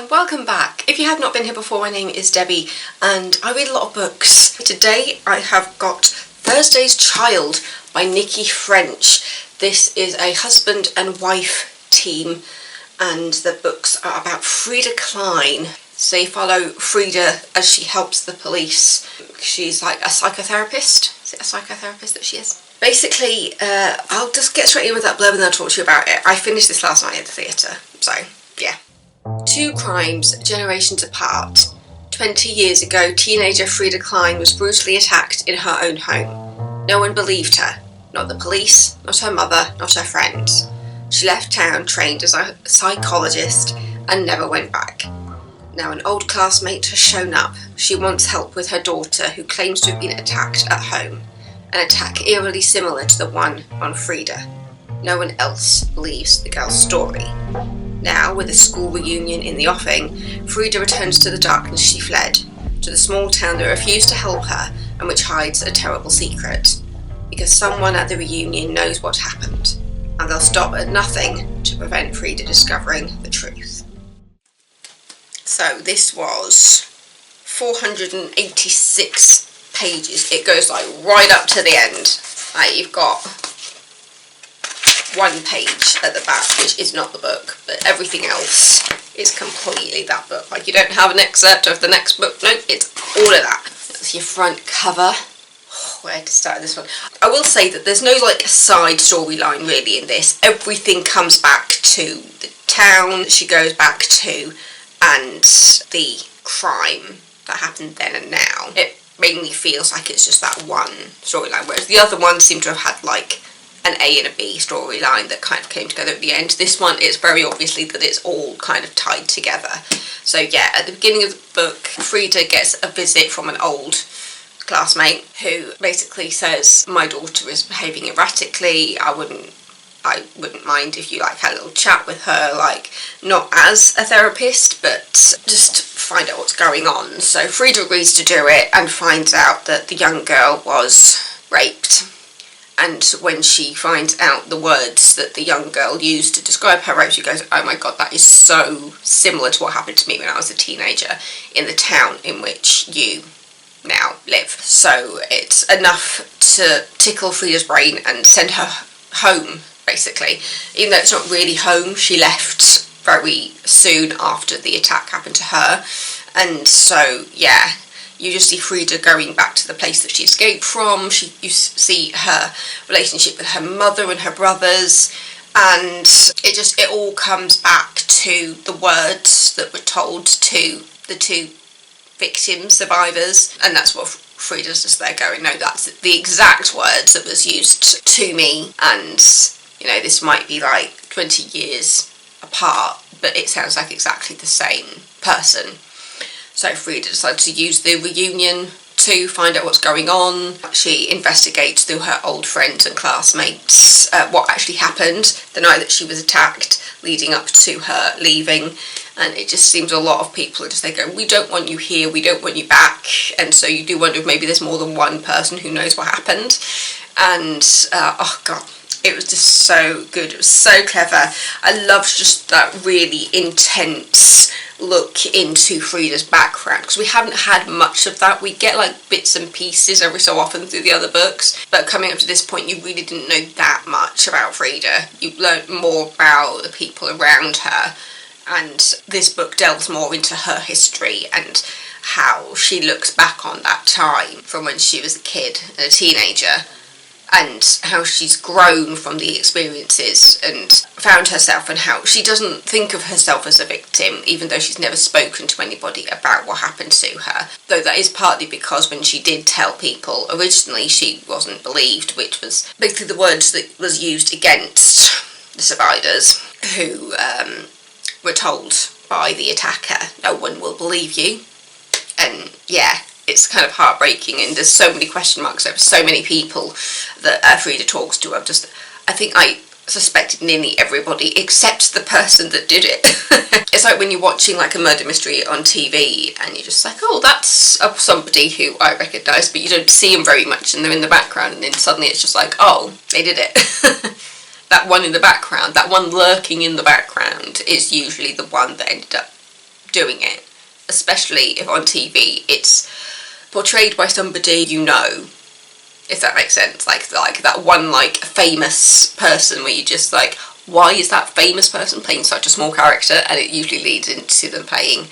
Welcome back. If you have not been here before, my name is Debbie and I read a lot of books. Today I have got Thursday's Child by Nicci French. This is a husband and wife team and the books are about Frieda Klein. So you follow Frieda as she helps the police. She's like a psychotherapist. Is it a psychotherapist that she is? Basically, I'll just get straight in with that blurb and then I'll talk to you about it. I finished this last night at the theatre, so yeah. Two crimes, generations apart. 20 years ago, teenager Frieda Klein was brutally attacked in her own home. No one believed her. Not the police, not her mother, not her friends. She left town, trained as a psychologist, and never went back. Now an old classmate has shown up. She wants help with her daughter, who claims to have been attacked at home. An attack eerily similar to the one on Frieda. No one else believes the girl's story. Now, with a school reunion in the offing, Frieda returns to the darkness she fled, to the small town that refused to help her and which hides a terrible secret. Because someone at the reunion knows what happened, and they'll stop at nothing to prevent Frieda discovering the truth. So this was 486 pages. It goes like right up to the end. You've got one page at the back, which is not the book, but everything else is completely that book. Like, you don't have an excerpt of the next book. Nope, it's all of that. That's your front cover. Oh, where to start this one? I will say that there's no like side storyline really in this. Everything comes back to the town she goes back to and the crime that happened then and now. It mainly feels like it's just that one storyline, whereas the other ones seem to have had like an A and a B storyline that kind of came together at the end. This one is very obviously that it's all kind of tied together. So yeah, at the beginning of the book, Frieda gets a visit from an old classmate who basically says, my daughter is behaving erratically, I wouldn't mind if you like had a little chat with her, like not as a therapist but just find out what's going on. So Frieda agrees to do it and finds out that the young girl was raped. And when she finds out the words that the young girl used to describe her rape, she goes, oh my god, that is so similar to what happened to me when I was a teenager in the town in which you now live. So it's enough to tickle Frieda's brain and send her home, basically. Even though it's not really home, she left very soon after the attack happened to her. And so, yeah, you just see Frieda going back to the place that she escaped from. You see her relationship with her mother and her brothers, and it all comes back to the words that were told to the two victims, survivors, and that's what Frieda's just there going, no, that's the exact words that was used to me, and you know, this might be like 20 years apart, but it sounds like exactly the same person. So Frieda decides to use the reunion to find out what's going on. She investigates through her old friends and classmates what actually happened the night that she was attacked, leading up to her leaving. And it just seems a lot of people are just they go, we don't want you here, we don't want you back. And so you do wonder if maybe there's more than one person who knows what happened. And oh god, it was just so good. It was so clever. I loved just that really intense look into Frieda's background, because we haven't had much of that. We get like bits and pieces every so often through the other books, but coming up to this point you really didn't know that much about Frieda. You learned more about the people around her, and this book delves more into her history and how she looks back on that time from when she was a kid and a teenager, and how she's grown from the experiences and found herself, and how she doesn't think of herself as a victim, even though she's never spoken to anybody about what happened to her. Though that is partly because when she did tell people, originally she wasn't believed, which was basically the words that was used against the survivors, who were told by the attacker, no one will believe you. And yeah, it's kind of heartbreaking, and there's so many question marks over so many people that Frieda talks to. I think I suspected nearly everybody except the person that did it. It's like when you're watching like a murder mystery on TV and you're just like, oh, that's somebody who I recognise, but you don't see them very much and they're in the background, and then suddenly it's just like, oh, they did it. That one in the background, that one lurking in the background is usually the one that ended up doing it, especially if on TV it's portrayed by somebody you know, if that makes sense, like that one like famous person where you just like, why is that famous person playing such a small character? And it usually leads into them playing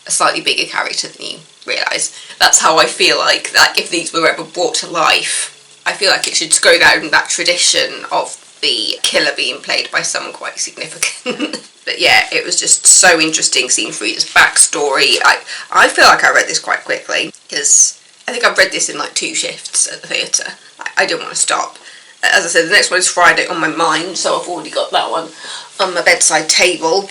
a slightly bigger character than you realise. That's how I feel like that if these were ever brought to life, I feel like it should go down that tradition of the killer being played by someone quite significant. But yeah, it was just so interesting seeing Frieda's backstory. I feel like I read this quite quickly, because I think I've read this in like 2 shifts at the theatre. I didn't want to stop. As I said, the next one is Friday on my mind, so I've already got that one on my bedside table.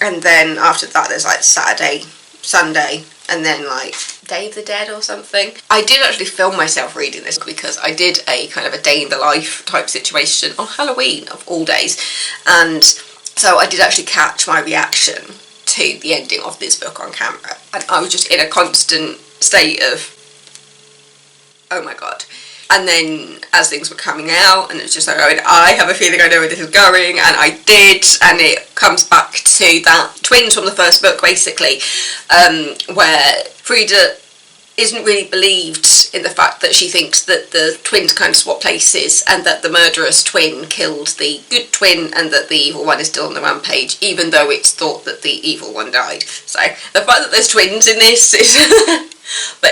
And then after that there's like Saturday, Sunday, and then like Day of the Dead or something. I did actually film myself reading this because I did a kind of a day in the life type situation on Halloween of all days, and so I did actually catch my reaction to the ending of this book on camera, and I was just in a constant state of, oh my god. And then as things were coming out, and it's just like, I have a feeling I know where this is going, and I did, and it comes back to that twins from the first book, basically, where Frieda isn't really believed in the fact that she thinks that the twins kind of swap places, and that the murderous twin killed the good twin, and that the evil one is still on the rampage, even though it's thought that the evil one died. So the fact that there's twins in this is... But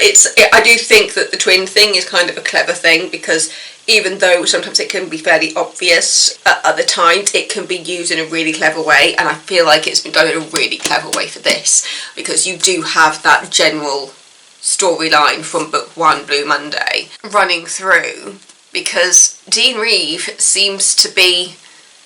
I do think that the twin thing is kind of a clever thing, because even though sometimes it can be fairly obvious, at other times it can be used in a really clever way, and I feel like it's been done in a really clever way for this, because you do have that general storyline from book 1, Blue Monday, running through, because Dean Reeve seems to be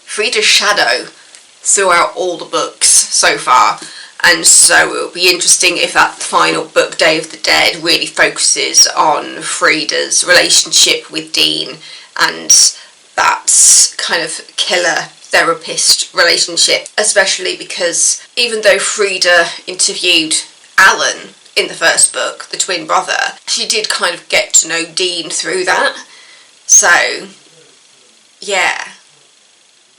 Frieda's shadow throughout all the books so far. And so it'll be interesting if that final book, Day of the Dead, really focuses on Frieda's relationship with Dean and that kind of killer-therapist relationship, especially because even though Frieda interviewed Alan in the first book, the twin brother, she did kind of get to know Dean through that. So, yeah.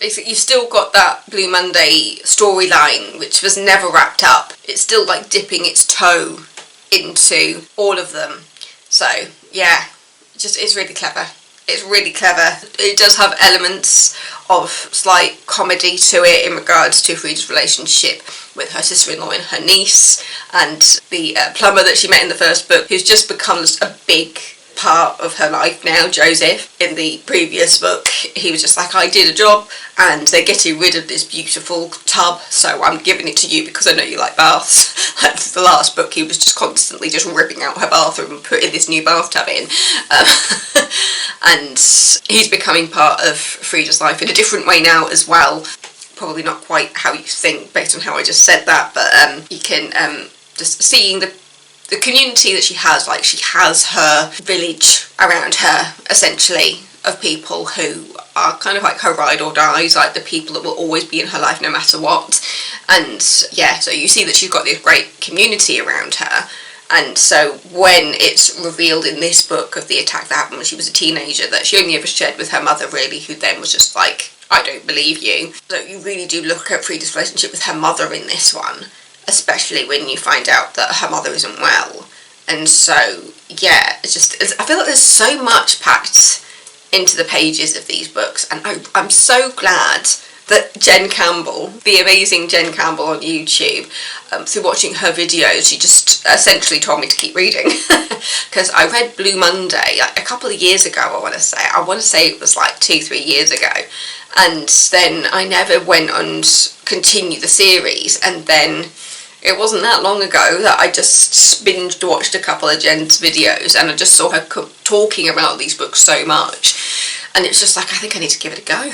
Basically, you've still got that Blue Monday storyline, which was never wrapped up. It's still like dipping its toe into all of them. So, yeah, it's really clever. It's really clever. It does have elements of slight comedy to it in regards to Frieda's relationship with her sister-in-law and her niece, and the plumber that she met in the first book, who's just becomes a big part of her life now, Joseph. In the previous book, he was just like, I did a job and they're getting rid of this beautiful tub, so I'm giving it to you because I know you like baths. Like the last book, he was just constantly just ripping out her bathroom and putting this new bathtub in. And he's becoming part of Frieda's life in a different way now as well. Probably not quite how you think based on how I just said that, but you can just seeing the community that she has, like she has her village around her, essentially, of people who are kind of like her ride or dies, like the people that will always be in her life no matter what. And yeah, so you see that she's got this great community around her. And so when it's revealed in this book of the attack that happened when she was a teenager, that she only ever shared with her mother, really, who then was just like, I don't believe you. So you really do look at Frieda's relationship with her mother in this one, especially when you find out that her mother isn't well. And so, yeah, I feel like there's so much packed into the pages of these books, and I'm so glad that Jen Campbell, the amazing Jen Campbell on YouTube, through watching her videos, she just essentially told me to keep reading. Because I read Blue Monday like a couple of years ago, I want to say it was like 2-3 years ago, and then I never went on to continue the series, and then it wasn't that long ago that I just binged watched a couple of Jen's videos, and I just saw her talking about these books so much, and it's just like, I think I need to give it a go.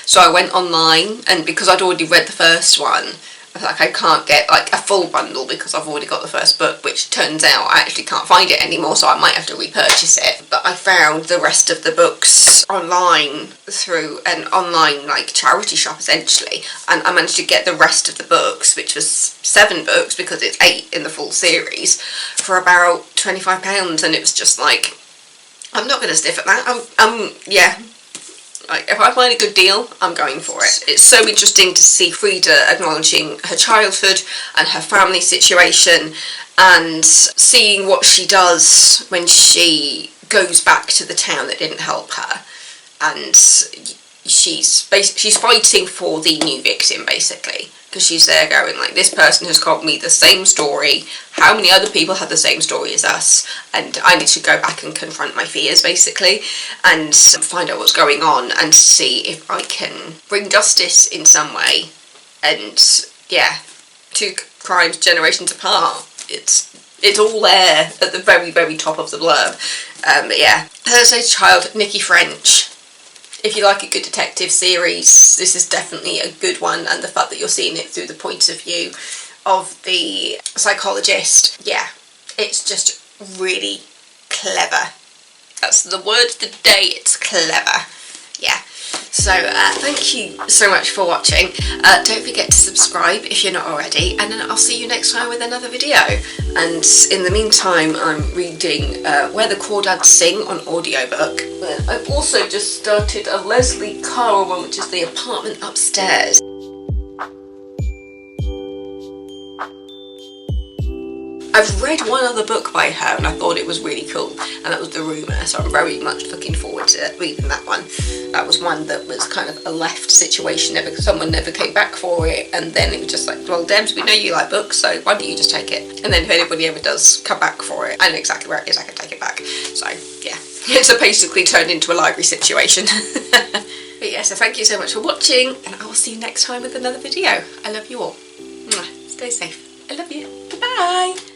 So I went online, and because I'd already read the first one, I feel like I can't get like a full bundle because I've already got the first book, which turns out I actually can't find it anymore, so I might have to repurchase it. But I found the rest of the books online through an online like charity shop essentially, and I managed to get the rest of the books, which was 7 books because it's 8 in the full series, for about £25, and it was just like, I'm not going to sniff at that. Yeah. Like, if I find a good deal, I'm going for it. It's so interesting to see Frieda acknowledging her childhood and her family situation, and seeing what she does when she goes back to the town that didn't help her, and she's fighting for the new victim basically, because she's there going like, this person has told me the same story, how many other people have the same story as us, and I need to go back and confront my fears basically, and find out what's going on, and see if I can bring justice in some way. And yeah, 2 crimes generations apart, it's all there at the very, very top of the blurb. But yeah, Thursday's Child, Nicci French. If you like a good detective series, this is definitely a good one, and the fact that you're seeing it through the point of view of the psychologist, yeah, it's just really clever. That's the word of the day, it's clever. Yeah. So thank you so much for watching. Don't forget to subscribe if you're not already, and then I'll see you next time with another video. And in the meantime, I'm reading Where the Crawdads Sing on audiobook. I've also just started a Leslie Carl one, which is The Apartment Upstairs. I've read one other book by her and I thought it was really cool, and that was The Rumour, so I'm very much looking forward to reading that one. That was one that was kind of a left situation, someone never came back for it, and then it was just like, well, Debs, we know you like books, so why don't you just take it? And then if anybody ever does come back for it, I know exactly where it is, I can take it back. So yeah, it's basically turned into a library situation. But yeah, so thank you so much for watching, and I will see you next time with another video. I love you all. Stay safe. I love you. Goodbye.